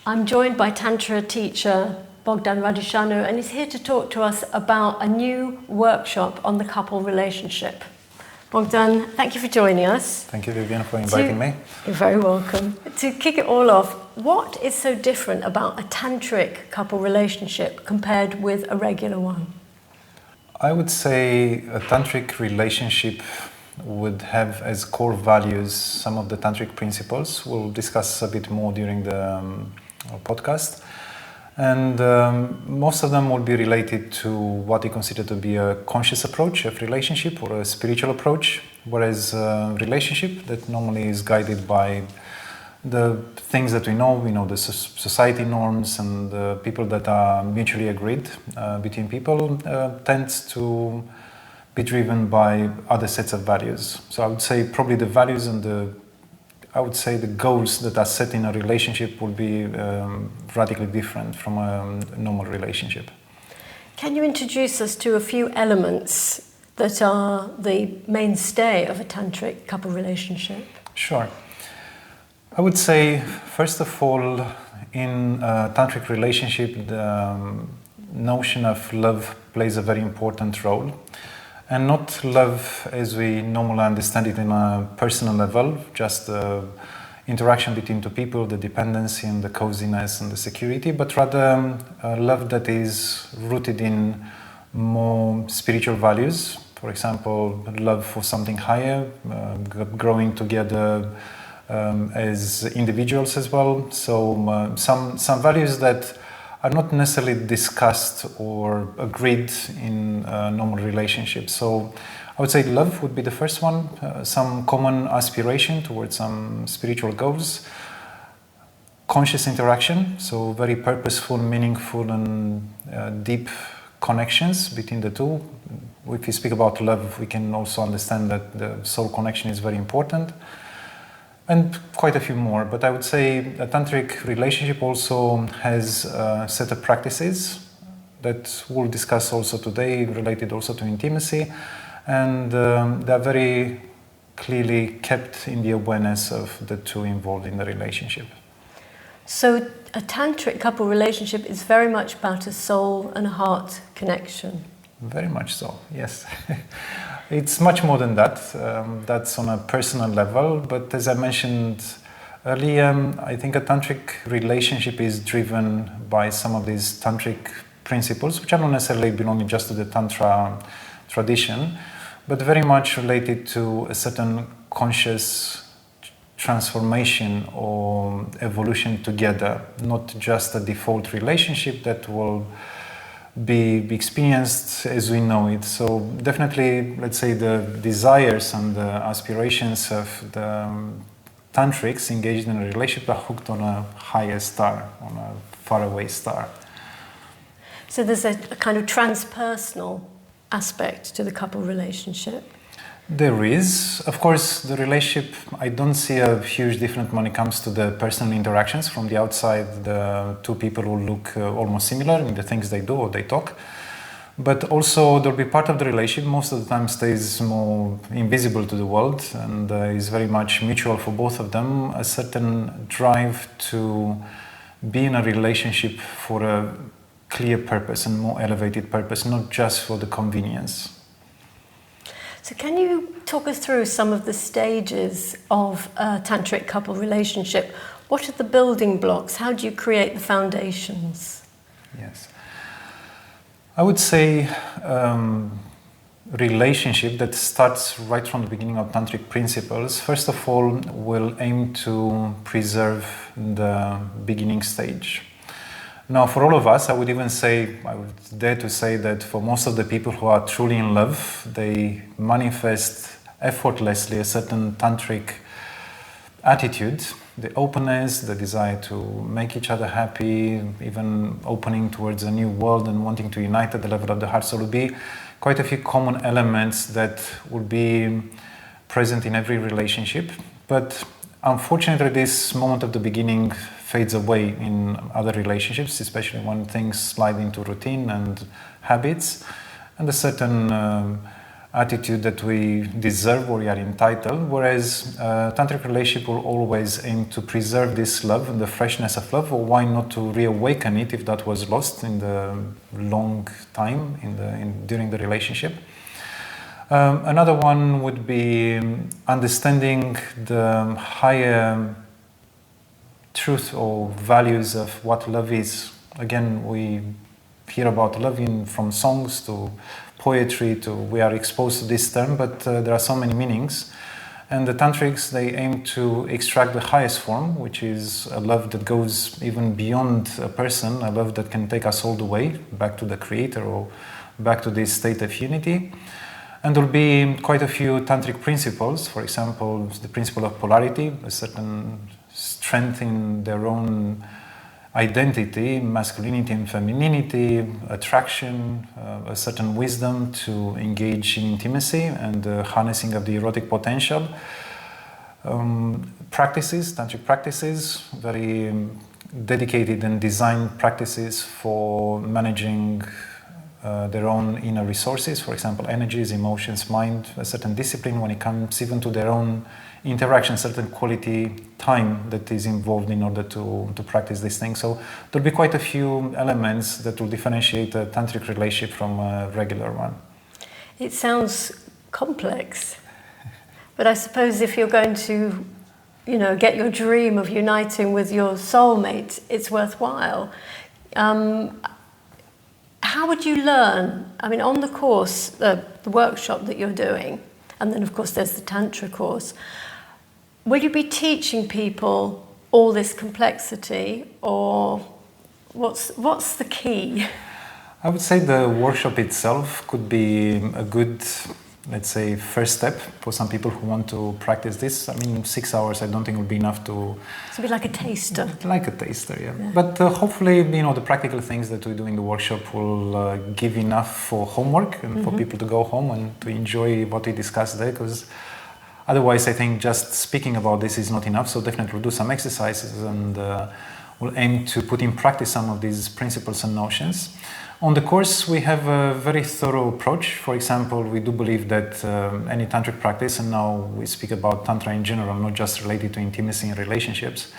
I'm joined by Tantra teacher Bogdan Radasanu, and he's here to talk to us about a new workshop on the couple relationship. Bogdan, thank you for joining us. Thank you, Vivian, for inviting me. You're very welcome. To kick it all off, what is so different about a tantric couple relationship compared with a regular one? I would say a tantric relationship would have as core values some of the tantric principles. We'll discuss a bit more during the podcast. And most of them will be related to what you consider to be a conscious approach of relationship or a spiritual approach, whereas a relationship that normally is guided by the things that we know the society norms and the people that are mutually agreed between people tends to be driven by other sets of values. So I would say probably the values and the goals that are set in a relationship will be radically different from a normal relationship. Can you introduce us to a few elements that are the mainstay of a tantric couple relationship? Sure. I would say, first of all, in a tantric relationship, the notion of love plays a very important role. And not love as we normally understand it in a personal level, just the interaction between two people, the dependency and the coziness and the security, but rather love that is rooted in more spiritual values. For example, love for something higher, growing together as individuals as well. So some values that are not necessarily discussed or agreed in normal relationships. So I would say love would be the first one, some common aspiration towards some spiritual goals, conscious interaction, so very purposeful, meaningful and deep connections between the two. If we speak about love, we can also understand that the soul connection is very important. And quite a few more, but I would say a tantric relationship also has a set of practices that we'll discuss also today, related also to intimacy, and they're very clearly kept in the awareness of the two involved in the relationship. So a tantric couple relationship is very much about a soul and a heart connection. Very much so, yes. It's much more than that. That's on a personal level. But as I mentioned earlier, I think a tantric relationship is driven by some of these tantric principles, which are not necessarily belonging just to the Tantra tradition, but very much related to a certain conscious transformation or evolution together, not just a default relationship that will be experienced as we know it. So definitely, let's say the desires and the aspirations of the tantrics engaged in a relationship are hooked on a higher star, on a faraway star. So there's a kind of transpersonal aspect to the couple relationship. There is. Of course, the relationship, I don't see a huge difference when it comes to the personal interactions. From the outside, the two people will look almost similar in the things they do or they talk. But also, there'll be part of the relationship, most of the time stays more invisible to the world and is very much mutual for both of them. A certain drive to be in a relationship for a clear purpose and more elevated purpose, not just for the convenience. So can you talk us through some of the stages of a tantric couple relationship? What are the building blocks? How do you create the foundations? Yes. I would say relationship that starts right from the beginning of tantric principles, first of all, will aim to preserve the beginning stage. Now, for all of us, I would dare to say that for most of the people who are truly in love, they manifest effortlessly a certain tantric attitude, the openness, the desire to make each other happy, even opening towards a new world and wanting to unite at the level of the heart. So there will be quite a few common elements that will be present in every relationship. But unfortunately, this moment of the beginning fades away in other relationships, especially when things slide into routine and habits, and a certain attitude that we deserve or we are entitled, whereas tantric relationship will always aim to preserve this love and the freshness of love, or why not to reawaken it if that was lost in the long time during the relationship. Another one would be understanding the higher truth or values of what love is. Again, we hear about love from songs to poetry to we are exposed to this term, but there are so many meanings. And the tantrics, they aim to extract the highest form, which is a love that goes even beyond a person, a love that can take us all the way back to the creator or back to this state of unity. And there will be quite a few tantric principles, for example, the principle of polarity, a certain strength in their own identity, masculinity and femininity, attraction, a certain wisdom to engage in intimacy and the harnessing of the erotic potential. Practices, tantric practices, very dedicated and designed practices for managing their own inner resources, for example, energies, emotions, mind, a certain discipline when it comes even to their own interaction, certain quality time that is involved in order to practice these things. So there'll be quite a few elements that will differentiate a tantric relationship from a regular one. It sounds complex, but I suppose if you're going to, get your dream of uniting with your soulmate, it's worthwhile. How would you learn? I mean, on the course, the workshop that you're doing, and then of course there's the Tantra course, will you be teaching people all this complexity, or what's the key? I would say the workshop itself could be a good, let's say, first step for some people who want to practice this. I mean, 6 hours I don't think will be enough to... It's a bit like a taster. Like a taster, yeah. But hopefully, the practical things that we do in the workshop will give enough for homework and for people to go home and to enjoy what we discuss there, because otherwise I think just speaking about this is not enough. So definitely we'll do some exercises and we'll aim to put in practice some of these principles and notions. On the course, we have a very thorough approach. For example, we do believe that any tantric practice, and now we speak about Tantra in general, not just related to intimacy and relationships,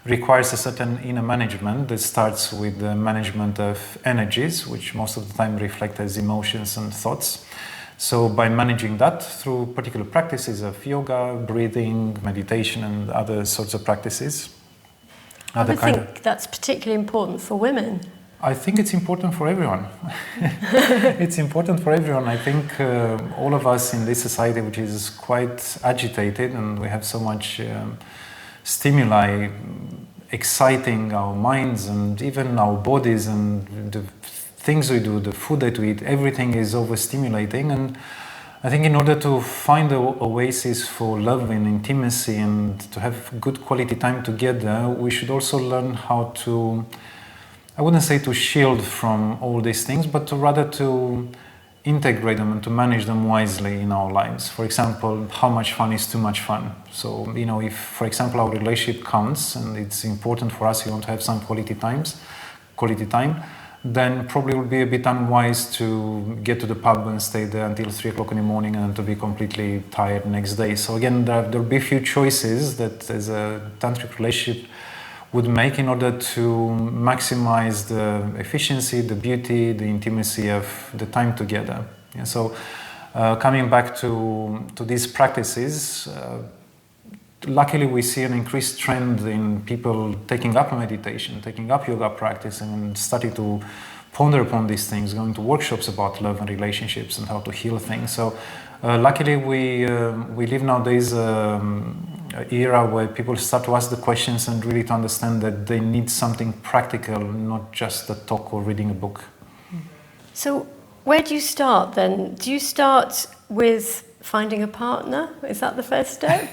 requires a certain inner management that starts with the management of energies, which most of the time reflect as emotions and thoughts. So by managing that through particular practices of yoga, breathing, meditation, and other sorts of practices. I would think that's particularly important for women. I think it's important for everyone. It's important for everyone. I think all of us in this society, which is quite agitated, and we have so much stimuli exciting our minds and even our bodies, and the things we do, the food that we eat, everything is overstimulating. And I think in order to find the oasis for love and intimacy and to have good quality time together, we should also learn how to, I wouldn't say to shield from all these things, but rather to integrate them and to manage them wisely in our lives. For example, how much fun is too much fun? So, if, for example, our relationship counts and it's important for us, we want to have some quality time, then probably it would be a bit unwise to get to the pub and stay there until 3 o'clock in the morning and to be completely tired next day. So again, there will be a few choices that as a tantric relationship would make in order to maximize the efficiency, the beauty, the intimacy of the time together. Yeah, so coming back to these practices, luckily we see an increased trend in people taking up meditation, taking up yoga practice and starting to ponder upon these things, going to workshops about love and relationships and how to heal things. So luckily we live nowadays era where people start to ask the questions and really to understand that they need something practical, not just a talk or reading a book. So where do you start then? Do you start with finding a partner? Is that the first step?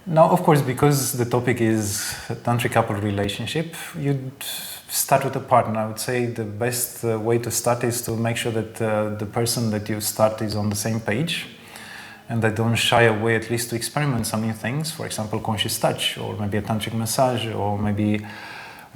Now, of course, because the topic is a tantric couple relationship, you'd start with a partner. I would say the best way to start is to make sure that the person that you start is on the same page, and they don't shy away at least to experiment some new things, for example, conscious touch, or maybe a tantric massage, or maybe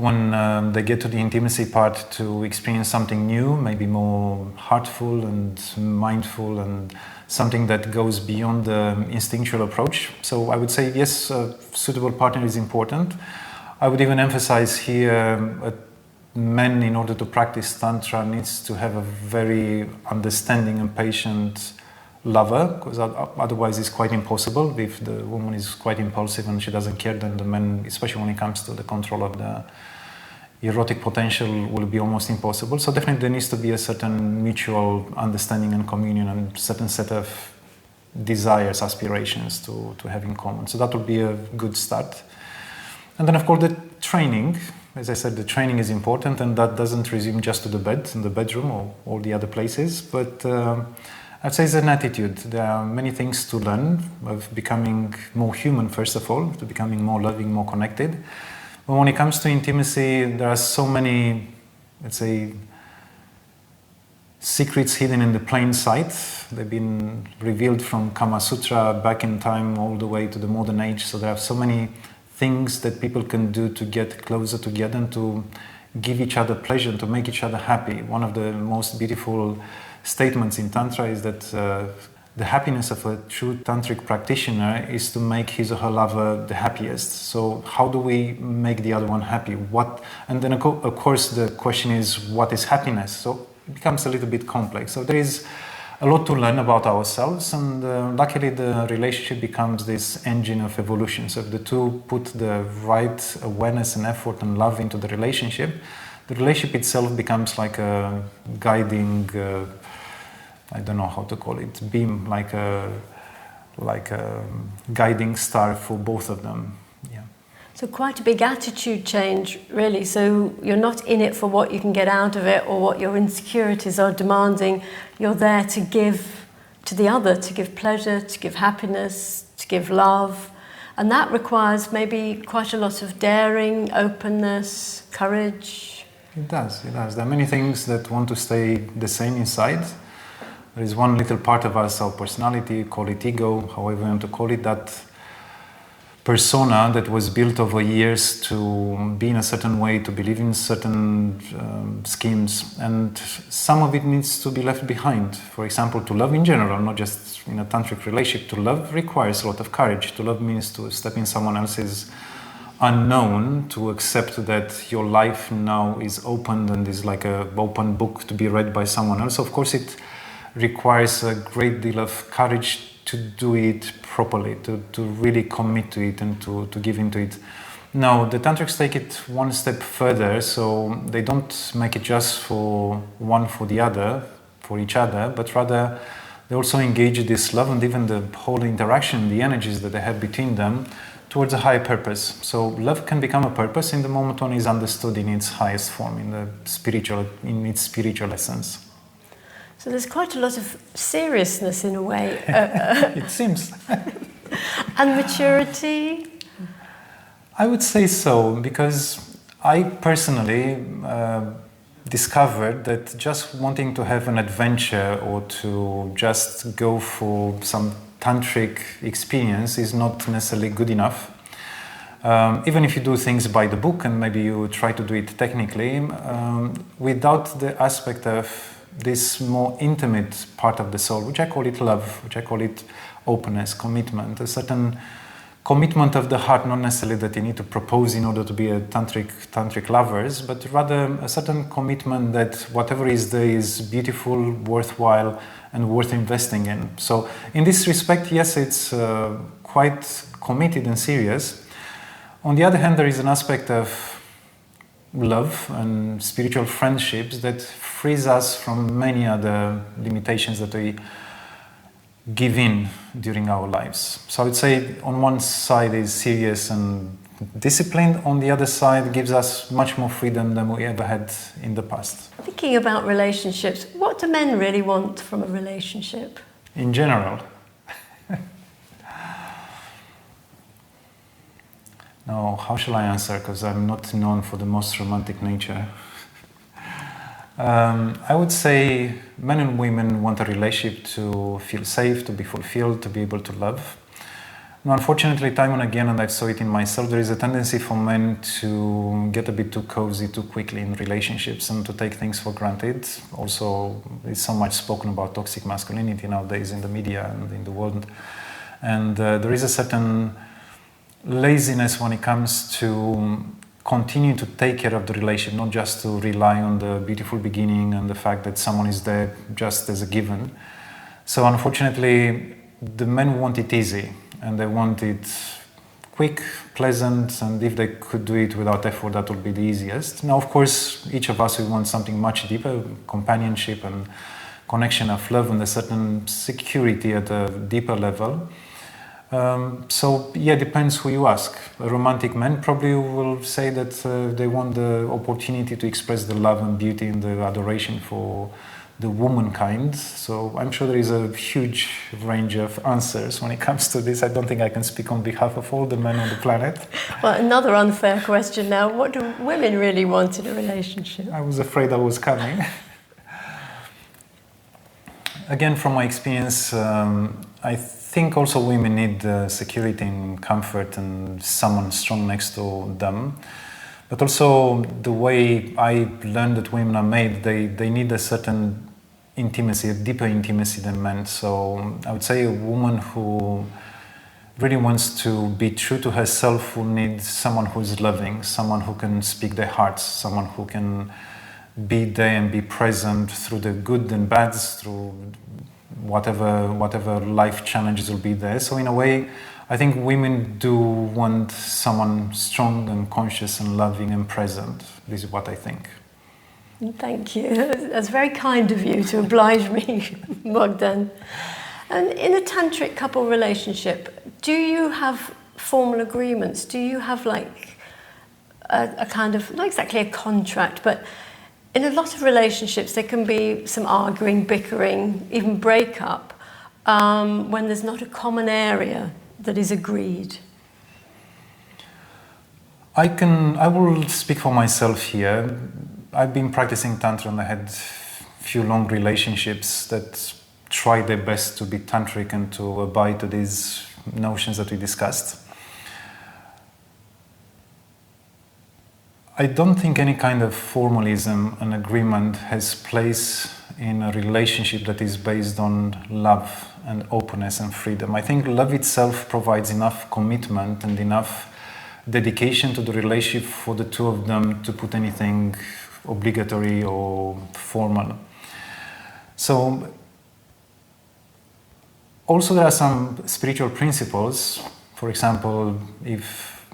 when they get to the intimacy part, to experience something new, maybe more heartful and mindful, and something that goes beyond the instinctual approach. So I would say, yes, a suitable partner is important. I would even emphasize here, men, in order to practice Tantra, needs to have a very understanding and patient lover, because otherwise it's quite impossible. If the woman is quite impulsive and she doesn't care, then the man, especially when it comes to the control of the erotic potential, will be almost impossible. So definitely there needs to be a certain mutual understanding and communion, and certain set of desires, aspirations to have in common. So that would be a good start. And then of course the training, as I said, the training is important, and that doesn't resume just to the bed, in the bedroom or all the other places, but I'd say it's an attitude. There are many things to learn, of becoming more human, first of all, to becoming more loving, more connected. But when it comes to intimacy, there are so many, let's say, secrets hidden in the plain sight. They've been revealed from Kama Sutra back in time all the way to the modern age. So there are so many things that people can do to get closer together and to give each other pleasure and to make each other happy. One of the most beautiful statements in Tantra is that the happiness of a true tantric practitioner is to make his or her lover the happiest. So how do we make the other one happy? And then of course the question is, what is happiness? So it becomes a little bit complex. So there is a lot to learn about ourselves, and luckily the relationship becomes this engine of evolution. So if the two put the right awareness and effort and love into the relationship itself becomes like a guiding, I don't know how to call it, beam, like a guiding star for both of them. Yeah. So quite a big attitude change, really. So you're not in it for what you can get out of it or what your insecurities are demanding. You're there to give to the other, to give pleasure, to give happiness, to give love. And that requires maybe quite a lot of daring, openness, courage. It does. There are many things that want to stay the same inside. There is one little part of us, our personality, call it ego, however you want to call it, that persona that was built over years to be in a certain way, to believe in certain schemes, and some of it needs to be left behind. For example, to love in general, not just in a tantric relationship, to love requires a lot of courage. To love means to step in someone else's unknown, to accept that your life now is opened and is like an open book to be read by someone else. Of course, it requires a great deal of courage to do it properly, to really commit to it and to give into it. Now, the Tantrics take it one step further, so they don't make it just for one for the other, for each other, but rather they also engage this love and even the whole interaction, the energies that they have between them, towards a higher purpose. So love can become a purpose in the moment when it's understood in its highest form, in its spiritual essence. So there's quite a lot of seriousness in a way. It seems. And maturity? I would say so, because I personally discovered that just wanting to have an adventure or to just go for some tantric experience is not necessarily good enough. Even if you do things by the book and maybe you try to do it technically, without the aspect of this more intimate part of the soul, which I call it love, which I call it openness, commitment, a certain commitment of the heart, not necessarily that you need to propose in order to be a tantric lovers, but rather a certain commitment that whatever is there is beautiful, worthwhile, and worth investing in. So in this respect, yes, it's quite committed and serious. On the other hand, there is an aspect of love and spiritual friendships that frees us from many other limitations that we give in during our lives. So I would say on one side is serious and disciplined, on the other side gives us much more freedom than we ever had in the past. Thinking about relationships, what do men really want from a relationship? In general. Now, how shall I answer? Because I'm not known for the most romantic nature. I would say men and women want a relationship to feel safe, to be fulfilled, to be able to love. Now, unfortunately, time and again, and I saw it in myself, there is a tendency for men to get a bit too cozy too quickly in relationships and to take things for granted. Also, there's so much spoken about toxic masculinity nowadays in the media and in the world. And there is a certain laziness when it comes to continue to take care of the relationship, not just to rely on the beautiful beginning and the fact that someone is there just as a given. So unfortunately, the men want it easy and they want it quick, pleasant, and if they could do it without effort, that would be the easiest. Now, of course, each of us, we want something much deeper, companionship and connection of love and a certain security at a deeper level. So, yeah, depends who you ask. A romantic man probably will say that they want the opportunity to express the love and beauty and the adoration for the womankind. So I'm sure there is a huge range of answers when it comes to this. I don't think I can speak on behalf of all the men on the planet. Well, another unfair question now. What do women really want in a relationship? I was afraid I was coming. Again, from my experience, I think also women need security and comfort and someone strong next to them. But also the way I learned that women are made, they need a certain intimacy, a deeper intimacy than men. So I would say a woman who really wants to be true to herself will need someone who is loving, someone who can speak their hearts, someone who can be there and be present through the good and bads, through whatever life challenges will be there. So in a way, I think women do want someone strong and conscious and loving and present. This is what I think. Thank you. That's very kind of you to oblige me, Bogdan. And in a tantric couple relationship, do you have formal agreements? Do you have like a kind of, not exactly a contract, but in a lot of relationships there can be some arguing, bickering, even breakup when there's not a common area that is agreed. I will speak for myself here. I've been practicing Tantra and I had a few long relationships that tried their best to be tantric and to abide to these notions that we discussed. I don't think any kind of formalism and agreement has place in a relationship that is based on love and openness and freedom. I think love itself provides enough commitment and enough dedication to the relationship for the two of them to put anything obligatory or formal. So also there are some spiritual principles. For example, if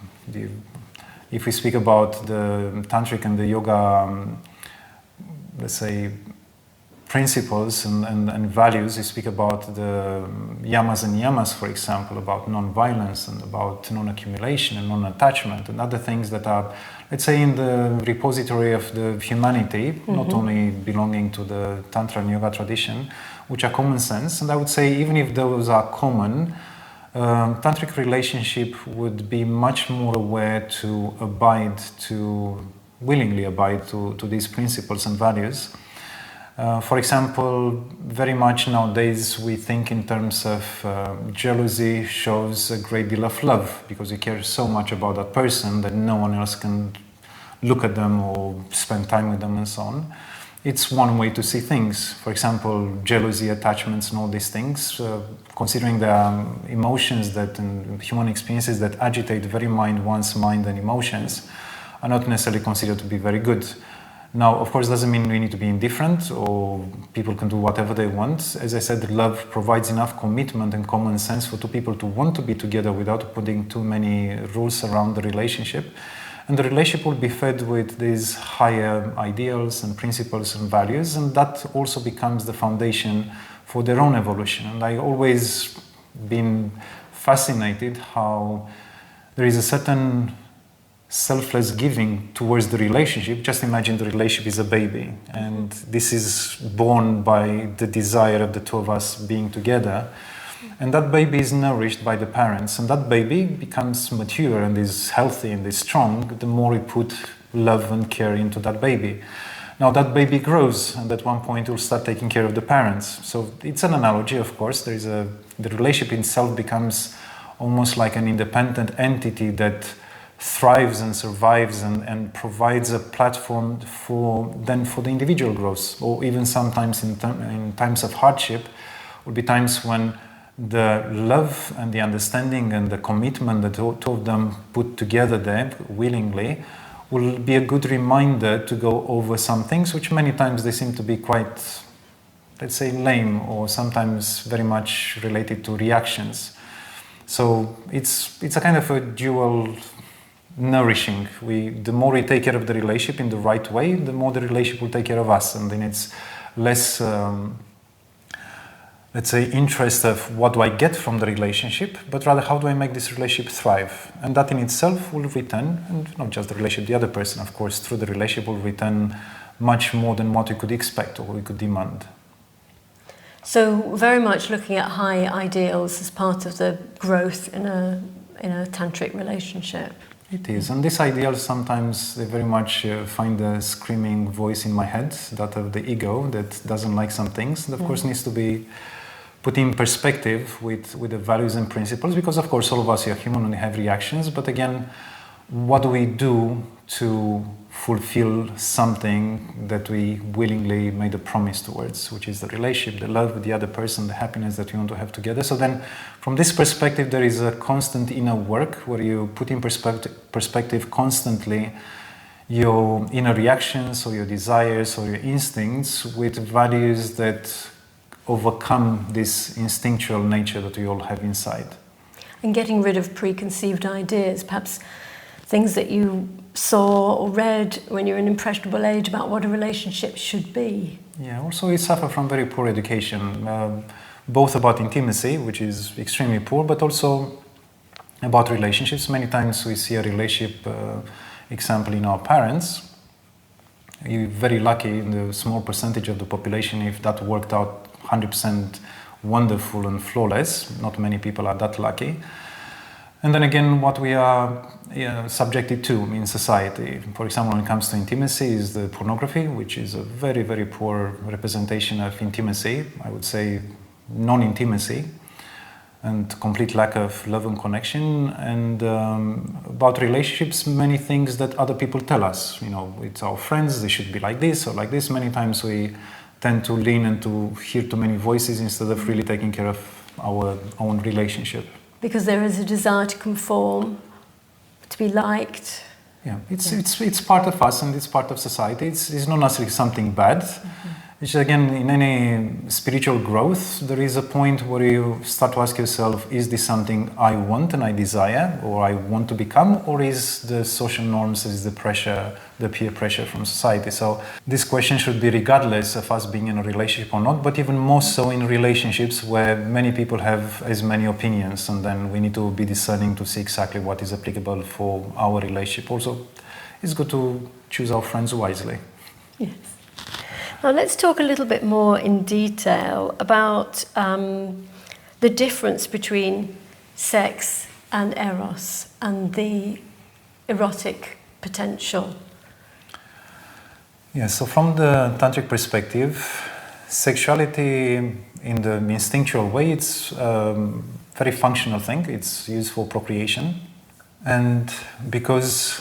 we speak about the tantric and the yoga, let's say, principles and values, we speak about the yamas and niyamas, for example, about non-violence and about non-accumulation and non-attachment and other things that are, let's say, in the repository of the humanity, not only belonging to the Tantra and yoga tradition, which are common sense. And I would say even if those are common, tantric relationship would be much more aware to willingly abide to these principles and values. For example, very much nowadays we think in terms of jealousy shows a great deal of love because you care so much about that person that no one else can look at them or spend time with them and so on. It's one way to see things. For example, jealousy, attachments and all these things, considering the emotions that and human experiences that agitate very one's mind and emotions are not necessarily considered to be very good. Now, of course, doesn't mean we need to be indifferent or people can do whatever they want. As I said, love provides enough commitment and common sense for two people to want to be together without putting too many rules around the relationship. And the relationship will be fed with these higher ideals and principles and values, and that also becomes the foundation for their own evolution. And I always been fascinated how there is a certain selfless giving towards the relationship. Just imagine the relationship is a baby and this is born by the desire of the two of us being together, and that baby is nourished by the parents, and that baby becomes mature and is healthy and is strong the more we put love and care into that baby. Now that baby grows and at one point will start taking care of the parents. So it's an analogy, of course. The relationship itself becomes almost like an independent entity that thrives and survives and provides a platform for the individual growth, or even sometimes in times of hardship will be times when the love and the understanding and the commitment that two of them put together there willingly will be a good reminder to go over some things which many times they seem to be quite, let's say, lame, or sometimes very much related to reactions. So it's a kind of a dual nourishing. The more we take care of the relationship in the right way, the more the relationship will take care of us, and then it's less let's say, interest of what do I get from the relationship, but rather how do I make this relationship thrive. And that in itself will return, and not just the relationship, the other person, of course, through the relationship will return much more than what we could expect or we could demand. So very much looking at high ideals as part of the growth in a tantric relationship. It is, and these ideals sometimes they very much find a screaming voice in my head, that of the ego that doesn't like some things, that of course needs to be put in perspective with the values and principles, because of course all of us are human and have reactions, but again, what do we do to fulfill something that we willingly made a promise towards, which is the relationship, the love with the other person, the happiness that we want to have together. So then from this perspective there is a constant inner work where you put in perspective constantly your inner reactions or your desires or your instincts with values that overcome this instinctual nature that we all have inside. And getting rid of preconceived ideas, perhaps things that you saw or read when you're in impressionable age about what a relationship should be. Yeah, also we suffer from very poor education, both about intimacy, which is extremely poor, but also about relationships. Many times we see a relationship example in our parents. You're very lucky in the small percentage of the population if that worked out 100% wonderful and flawless. Not many people are that lucky. And then again, what we are subjected to in society, for example, when it comes to intimacy, is the pornography, which is a very, very poor representation of intimacy. I would say non-intimacy and complete lack of love and connection. And about relationships, many things that other people tell us. You know, it's our friends, they should be like this or like this. Many times we tend to lean and to hear too many voices instead of really taking care of our own relationship. Because there is a desire to conform, to be liked. Yeah, it's part of us and it's part of society. It's not necessarily something bad. Mm-hmm. It's again, in any spiritual growth, there is a point where you start to ask yourself, is this something I want and I desire, or I want to become, or is the social norms, is the pressure, the peer pressure from society? So this question should be regardless of us being in a relationship or not, but even more so in relationships where many people have as many opinions, and then we need to be discerning to see exactly what is applicable for our relationship. Also, it's good to choose our friends wisely. Yes. Now let's talk a little bit more in detail about the difference between sex and eros and the erotic potential. Yeah, so from the tantric perspective, sexuality in the instinctual way, it's a very functional thing. It's used for procreation. And because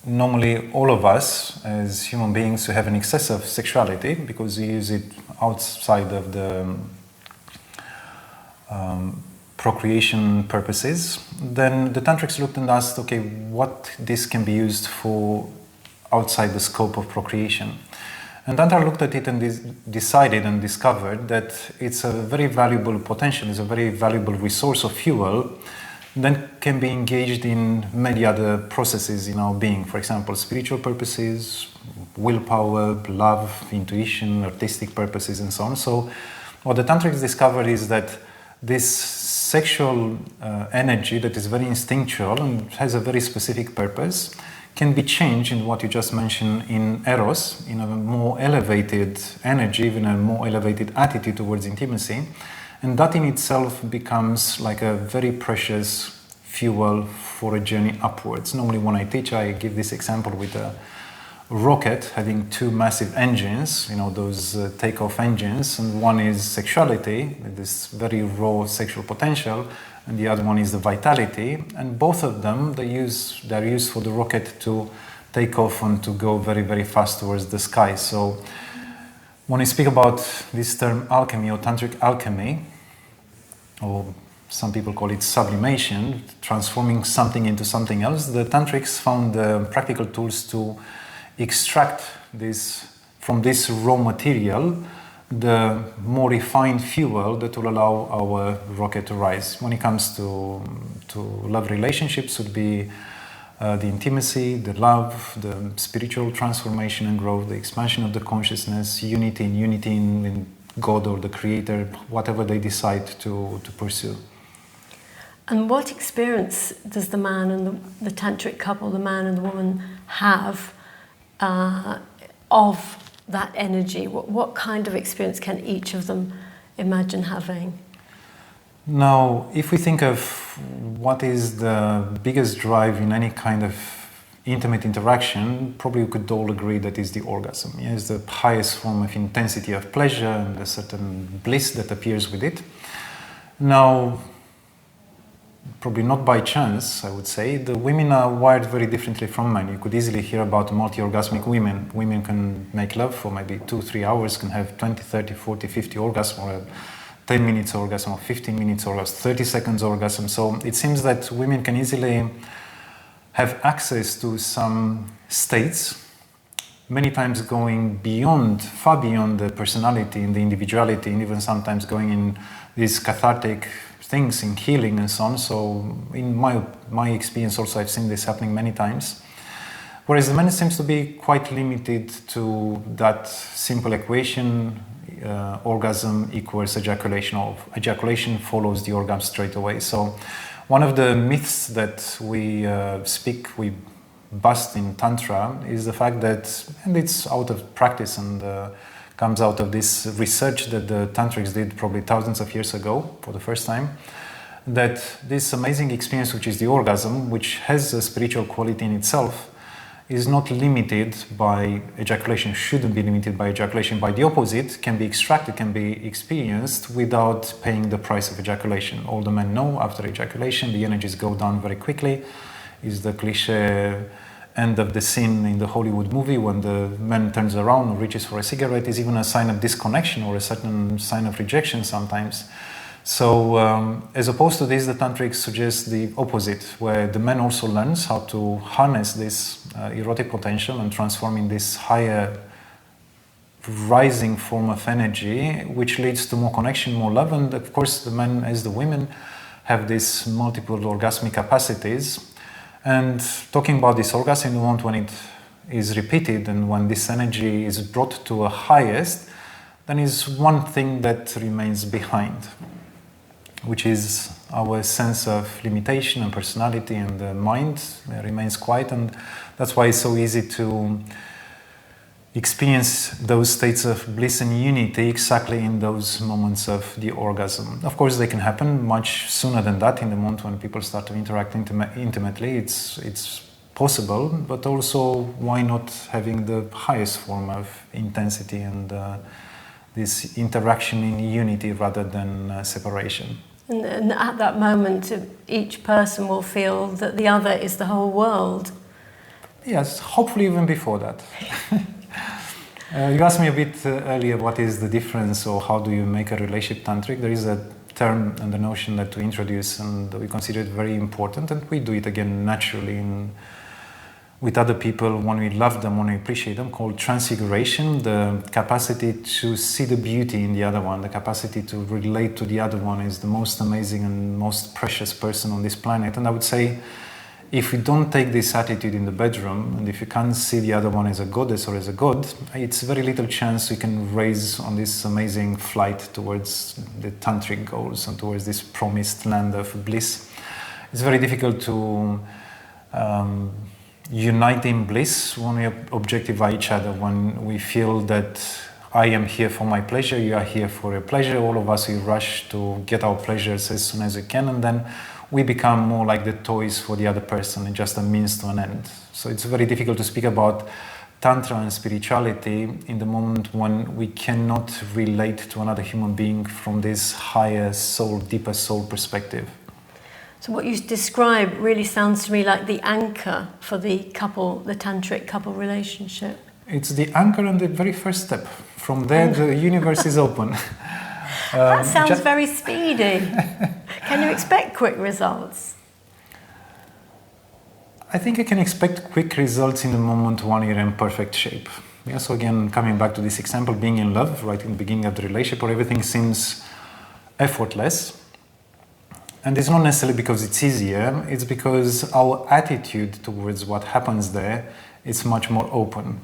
normally all of us as human beings who have an excess of sexuality, because we use it outside of the procreation purposes, then the tantrics looked and asked, okay, what this can be used for outside the scope of procreation. And Tantra looked at it and decided and discovered that it's a very valuable potential, it's a very valuable resource of fuel that can be engaged in many other processes in our being. For example, spiritual purposes, willpower, love, intuition, artistic purposes, and so on. So what the Tantrics discovered is that this sexual energy that is very instinctual and has a very specific purpose can be changed in what you just mentioned in eros, in a more elevated energy, even a more elevated attitude towards intimacy. And that in itself becomes like a very precious fuel for a journey upwards. Normally when I teach, I give this example with a rocket having two massive engines, you know, those takeoff engines, and one is sexuality, with this very raw sexual potential, and the other one is the vitality. And both of them, they're used for the rocket to take off and to go very, very fast towards the sky. So when we speak about this term alchemy or tantric alchemy, or some people call it sublimation, transforming something into something else, the tantrics found practical tools to extract this from this raw material, the more refined fuel that will allow our rocket to rise. When it comes to love relationships, would be the intimacy, the love, the spiritual transformation and growth, the expansion of the consciousness, unity in God or the Creator, whatever they decide to pursue. And what experience does the man and the tantric couple, the man and the woman, have of that energy? What kind of experience can each of them imagine having? Now, if we think of what is the biggest drive in any kind of intimate interaction, probably we could all agree that is the orgasm. Yeah, it's the highest form of intensity of pleasure and a certain bliss that appears with it. Now, probably not by chance, I would say, the women are wired very differently from men. You could easily hear about multi-orgasmic women. Women can make love for maybe 2-3 hours, can have 20, 30, 40, 50 orgasms, or 10 minutes orgasm, or 15 minutes orgasm, 30 seconds orgasm. So it seems that women can easily have access to some states, many times going beyond, far beyond the personality and the individuality, and even sometimes going in these cathartic things, in healing and so on. So in my experience also, I've seen this happening many times. Whereas the men seems to be quite limited to that simple equation, orgasm equals ejaculation, or ejaculation follows the orgasm straight away. So one of the myths that we bust in Tantra is the fact that, and it's out of practice and comes out of this research that the Tantrics did probably thousands of years ago for the first time, that this amazing experience, which is the orgasm, which has a spiritual quality in itself, is not limited by ejaculation, shouldn't be limited by ejaculation. By the opposite, can be extracted, can be experienced without paying the price of ejaculation. All the men know after ejaculation, the energies go down very quickly. Is the cliche end of the scene in the Hollywood movie when the man turns around or reaches for a cigarette is even a sign of disconnection or a certain sign of rejection sometimes. So as opposed to this, the Tantrics suggest the opposite, where the man also learns how to harness this erotic potential and transform in this higher rising form of energy, which leads to more connection, more love. And of course, the men as the women have these multiple orgasmic capacities. And talking about this orgasm, in the moment when it is repeated and when this energy is brought to a highest, then is one thing that remains behind, which is our sense of limitation and personality, and the mind remains quiet. And that's why it's so easy to experience those states of bliss and unity exactly in those moments of the orgasm. Of course, they can happen much sooner than that, in the moment when people start to interact intimately. It's possible, but also why not having the highest form of intensity and this interaction in unity rather than separation. And at that moment, each person will feel that the other is the whole world. Yes, hopefully even before that. You asked me a bit earlier what is the difference or how do you make a relationship tantric. There is a term and the notion that we introduce and we consider it very important, and we do it again naturally with other people when we love them, when we appreciate them, called transfiguration, the capacity to see the beauty in the other one, the capacity to relate to the other one is the most amazing and most precious person on this planet. And I would say, if you don't take this attitude in the bedroom, and if you can't see the other one as a goddess or as a god, it's very little chance you can raise on this amazing flight towards the tantric goals and towards this promised land of bliss. It's very difficult to unite in bliss when we objectify each other, when we feel that I am here for my pleasure, you are here for your pleasure, all of us we rush to get our pleasures as soon as we can, and then we become more like the toys for the other person and just a means to an end. So it's very difficult to speak about Tantra and spirituality in the moment when we cannot relate to another human being from this higher soul, deeper soul perspective. So what you describe really sounds to me like the anchor for the couple, the tantric couple relationship. It's the anchor and the very first step. From there, the universe is open. That sounds very speedy. Can you expect quick results? I think you can expect quick results in the moment when you're in perfect shape. Yeah, so again, coming back to this example, being in love, right in the beginning of the relationship, where everything seems effortless. And it's not necessarily because it's easier, it's because our attitude towards what happens there is much more open.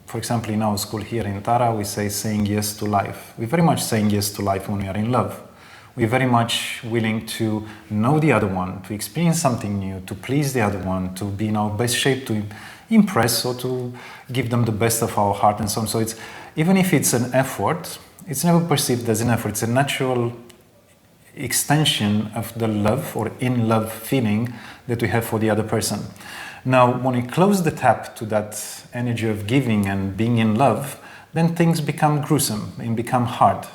For example, in our school here in Tara, we say saying yes to life. We're very much saying yes to life when we are in love. We're very much willing to know the other one, to experience something new, to please the other one, to be in our best shape, to impress or to give them the best of our heart and so on. So it's, even if it's an effort, it's never perceived as an effort. It's a natural extension of the love or in love feeling that we have for the other person. Now, when we close the tap to that energy of giving and being in love, then things become gruesome and become hard.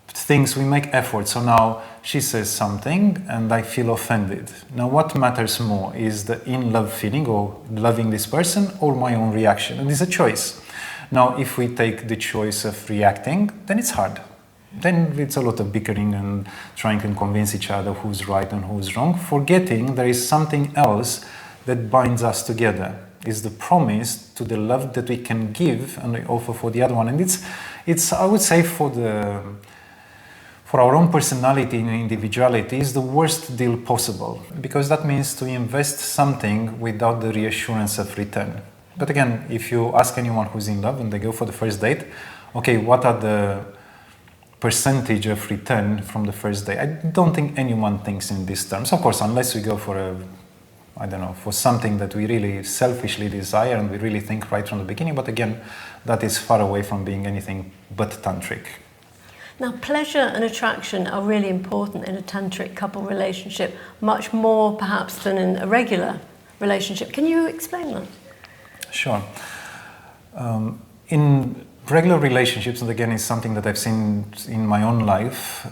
Things, we make efforts. So now she says something and I feel offended. Now what matters more is the in love feeling or loving this person or my own reaction? And it's a choice. Now if we take the choice of reacting, then it's hard. Then it's a lot of bickering and trying to convince each other who's right and who's wrong, forgetting there is something else that binds us together. Is the promise to the love that we can give and we offer for the other one. And it's I would say for our own personality and individuality is the worst deal possible, because that means to invest something without the reassurance of return. But again, if you ask anyone who's in love and they go for the first date, okay, what are the percentage of return from the first date? I don't think anyone thinks in these terms. Of course, unless we go for for something that we really selfishly desire and we really think right from the beginning. But again, that is far away from being anything but tantric. Now, pleasure and attraction are really important in a tantric couple relationship, much more perhaps than in a regular relationship. Can you explain that? Sure. In regular relationships, and again, it's something that I've seen in my own life,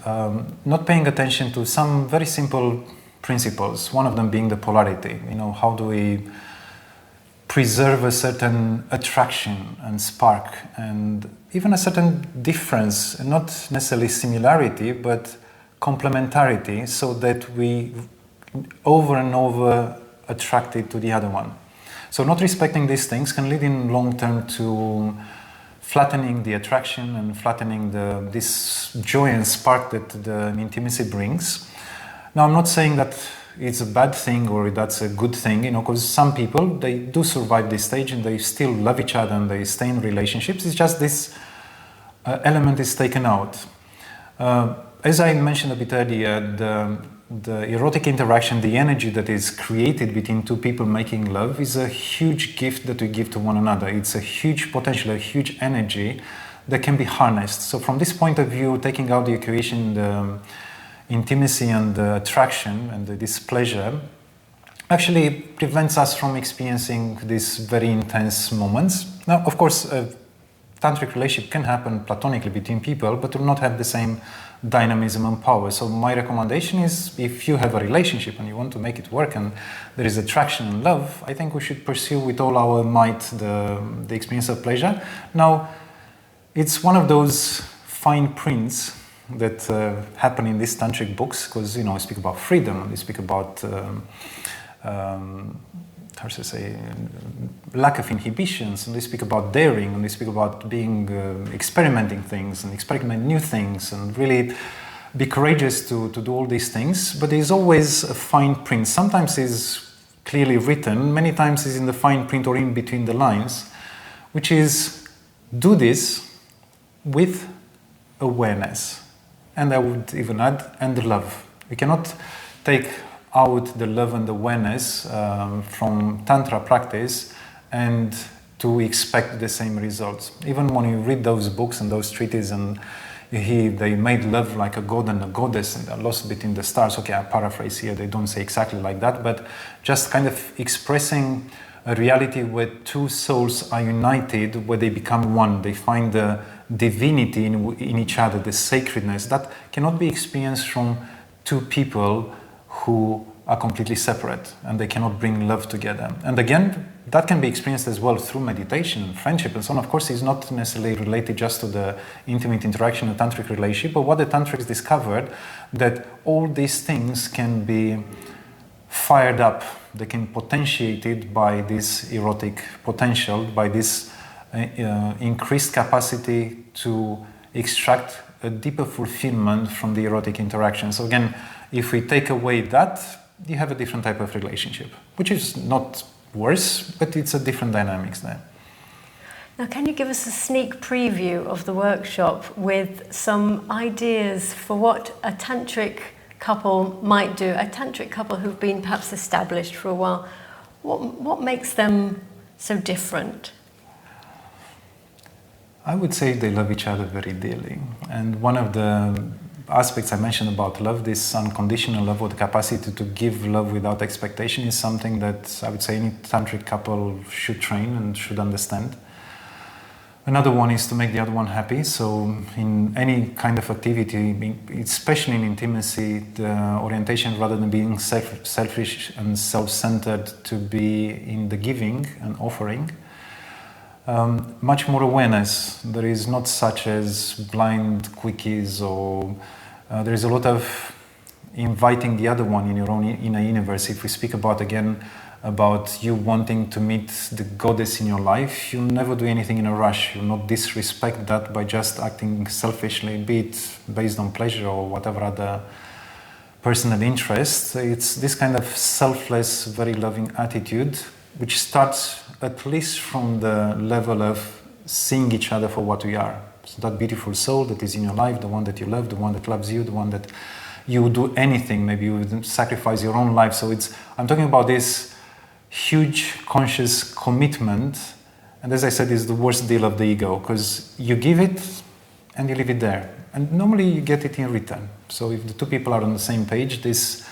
not paying attention to some very simple principles, one of them being the polarity. You know, how do we preserve a certain attraction and spark and even a certain difference, not necessarily similarity, but complementarity, so that we over and over attracted to the other one. So not respecting these things can lead in long term to flattening the attraction and flattening this joy and spark that the intimacy brings. Now, I'm not saying that it's a bad thing or that's a good thing, because some people, they do survive this stage and they still love each other and they stay in relationships. It's just this element is taken out. As I mentioned a bit earlier, the erotic interaction, the energy that is created between two people making love is a huge gift that we give to one another. It's a huge potential, a huge energy that can be harnessed. So from this point of view, taking out the equation, the intimacy and the attraction and this pleasure actually prevents us from experiencing these very intense moments. Now, of course, a tantric relationship can happen platonically between people, but will not have the same dynamism and power. So my recommendation is, if you have a relationship and you want to make it work and there is attraction and love, I think we should pursue with all our might the experience of pleasure. Now, it's one of those fine prints that happen in these tantric books, because they speak about freedom and they speak about how to say, lack of inhibitions, and they speak about daring, and they speak about being experimenting things and experiment new things and really be courageous to do all these things. But there's always a fine print. Sometimes it's clearly written, many times it's in the fine print or in between the lines, which is do this with awareness. And I would even add, and love. We cannot take out the love and awareness from Tantra practice and to expect the same results. Even when you read those books and those treatises and you hear they made love like a god and a goddess and they're lost between the stars. Okay, I paraphrase here, they don't say exactly like that, but just kind of expressing a reality where two souls are united, where they become one. They find the divinity in each other, the sacredness that cannot be experienced from two people who are completely separate and they cannot bring love together. And again, that can be experienced as well through meditation and friendship and so on. Of course, it's not necessarily related just to the intimate interaction, the tantric relationship, but what the tantrics discovered, that all these things can be fired up, they can potentiated by this erotic potential, by this increased capacity to extract a deeper fulfillment from the erotic interaction. So again, if we take away that, you have a different type of relationship, which is not worse, but it's a different dynamics there. Now, can you give us a sneak preview of the workshop with some ideas for what a tantric couple might do, a tantric couple who've been perhaps established for a while? What makes them so different? I would say they love each other very dearly. And one of the aspects I mentioned about love, this unconditional love, or the capacity to give love without expectation, is something that I would say any tantric couple should train and should understand. Another one is to make the other one happy. So in any kind of activity, especially in intimacy, the orientation, rather than being selfish and self-centered, to be in the giving and offering. Much more awareness. There is not such as blind quickies, or there is a lot of inviting the other one in your own inner universe. If we speak about, again, about you wanting to meet the goddess in your life, you'll never do anything in a rush. You'll not disrespect that by just acting selfishly, be it based on pleasure or whatever other personal interest. It's this kind of selfless, very loving attitude, which starts at least from the level of seeing each other for what we are. So that beautiful soul that is in your life, the one that you love, the one that loves you, the one that you would do anything, maybe you would sacrifice your own life. So I'm talking about this huge conscious commitment, and as I said, is the worst deal of the ego, because you give it and you leave it there, and normally you get it in return. So if the two people are on the same page, this,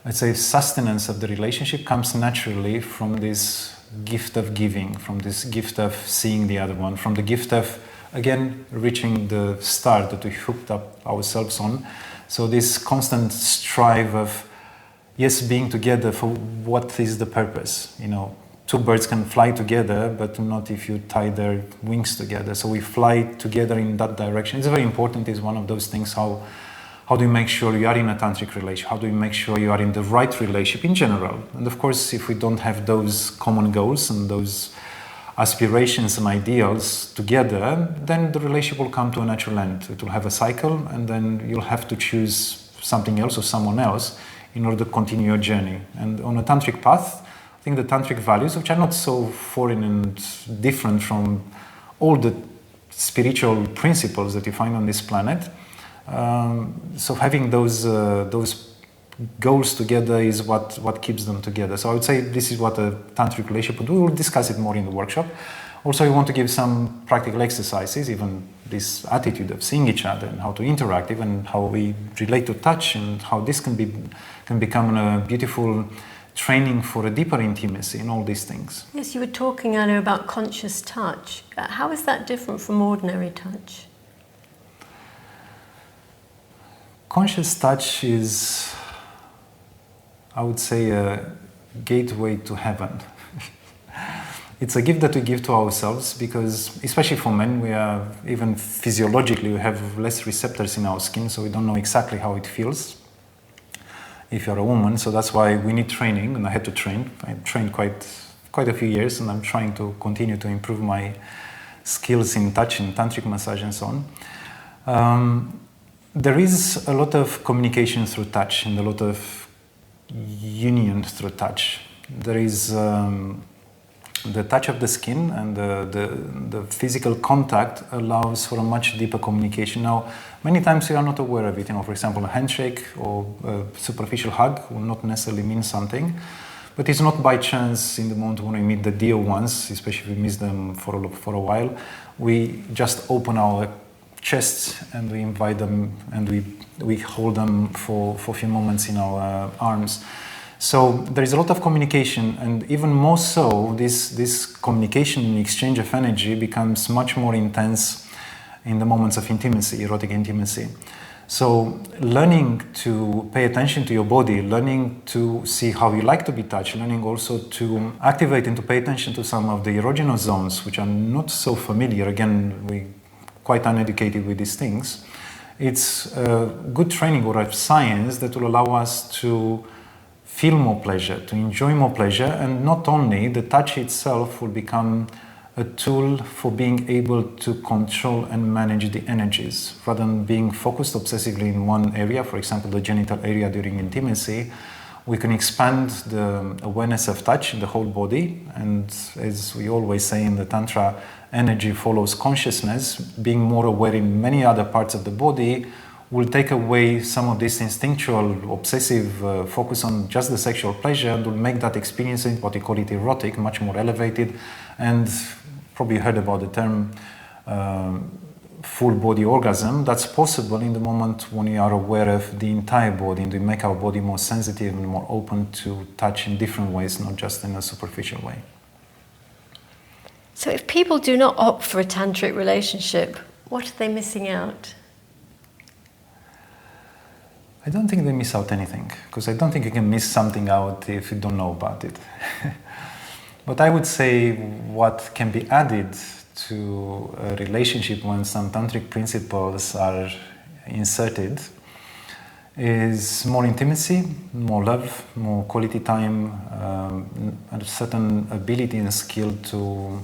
let's say, sustenance of the relationship comes naturally from this gift of giving, from this gift of seeing the other one, from the gift of, again, reaching the star that we hooked up ourselves on. So this constant strive of, yes, being together for what is the purpose. You know, two birds can fly together, but not if you tie their wings together. So we fly together in that direction. It's very important. It's one of those things. How do you make sure you are in a tantric relationship? How do you make sure you are in the right relationship in general? And of course, if we don't have those common goals and those aspirations and ideals together, then the relationship will come to a natural end. It will have a cycle, and then you'll have to choose something else or someone else in order to continue your journey. And on a tantric path, I think the tantric values, which are not so foreign and different from all the spiritual principles that you find on this planet, so having those goals together is what keeps them together. So I would say this is what a tantric relationship would do. We will discuss it more in the workshop. Also, we want to give some practical exercises, even this attitude of seeing each other and how to interact, even how we relate to touch, and how this can become a beautiful training for a deeper intimacy in all these things. Yes, you were talking earlier about conscious touch. How is that different from ordinary touch? Conscious touch is, I would say, a gateway to heaven. It's a gift that we give to ourselves because, especially for men, we are, even physiologically, we have less receptors in our skin, so we don't know exactly how it feels if you're a woman. So that's why we need training, and I had to train. I trained quite a few years, and I'm trying to continue to improve my skills in touch, in tantric massage and so on. There is a lot of communication through touch and a lot of union through touch. There is the touch of the skin, and the physical contact allows for a much deeper communication. Now, many times we are not aware of it. You know, for example, a handshake or a superficial hug will not necessarily mean something, but it's not by chance in the moment when we meet the dear ones, especially if we miss them for a while, we just open our chests and we invite them and we hold them for a few moments in our arms. So there is a lot of communication, and even more so, this communication and exchange of energy becomes much more intense in the moments of intimacy, erotic intimacy. So learning to pay attention to your body, learning to see how you like to be touched, learning also to activate and to pay attention to some of the erogenous zones, which are not so familiar. Again, we're quite uneducated with these things. It's a good training or a science that will allow us to feel more pleasure, to enjoy more pleasure, and not only the touch itself will become a tool for being able to control and manage the energies rather than being focused obsessively in one area, for example, the genital area during intimacy. We can expand the awareness of touch in the whole body, and as we always say in the Tantra, energy follows consciousness. Being more aware in many other parts of the body will take away some of this instinctual, obsessive focus on just the sexual pleasure, and will make that experience, what we call it erotic, much more elevated. And probably heard about the term full body orgasm. That's possible in the moment when you are aware of the entire body, and we make our body more sensitive and more open to touch in different ways, not just in a superficial way. So if people do not opt for a tantric relationship, what are they missing out? I don't think they miss out anything, because I don't think you can miss something out if you don't know about it. But I would say what can be added to a relationship when some tantric principles are inserted is more intimacy, more love, more quality time, a certain ability and skill to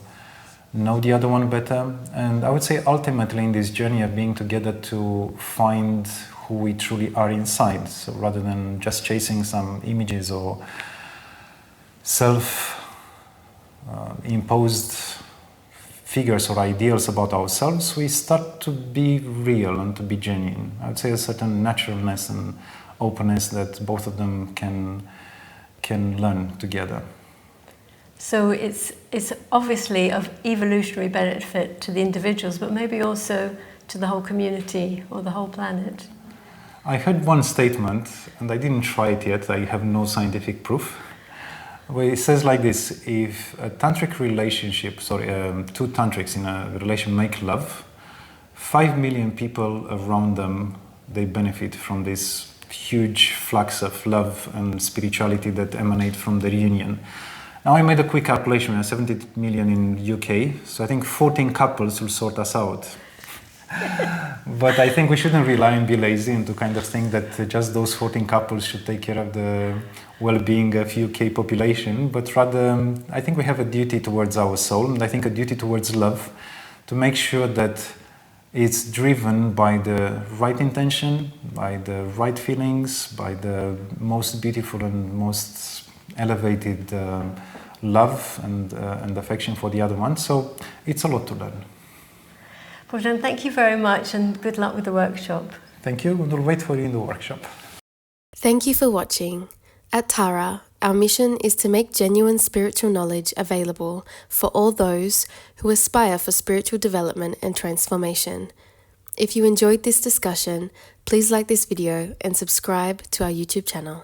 know the other one better. And I would say ultimately in this journey of being together to find who we truly are inside. So rather than just chasing some images or imposed figures or ideals about ourselves, we start to be real and to be genuine. I would say a certain naturalness and openness that both of them can learn together. So it's obviously of evolutionary benefit to the individuals, but maybe also to the whole community or the whole planet. I heard one statement, and I didn't try it yet, I have no scientific proof, where it says like this: if a tantric relationship, two tantrics in a relation make love, 5 million people around them, they benefit from this huge flux of love and spirituality that emanate from the union. Now I made a quick calculation, we have 70 million in UK, so I think 14 couples will sort us out. But I think we shouldn't rely and be lazy and to kind of think that just those 14 couples should take care of the well-being of UK population, but rather I think we have a duty towards our soul, and I think a duty towards love, to make sure that it's driven by the right intention, by the right feelings, by the most beautiful and most elevated love and affection for the other one. So it's a lot to learn. Bogdan, thank you very much, and good luck with the workshop. Thank you, and we'll wait for you in the workshop. Thank you for watching. At Tara, our mission is to make genuine spiritual knowledge available for all those who aspire for spiritual development and transformation. If you enjoyed this discussion, please like this video and subscribe to our YouTube channel.